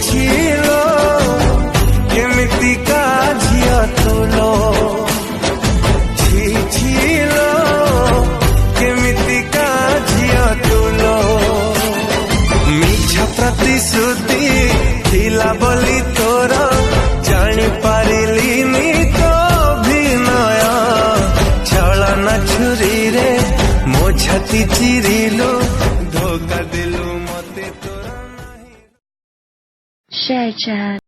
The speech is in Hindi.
छिलो केमिति का झिया तुलो छिलो केमिति का झिया तुलो मिछा प्रतिश्रुति थिला बोली तोर जानी पारिलिनी तो अभिनय छलना छुरी रे मो छाती चिरिलो धोखा दिलु मते तोरा Share chat.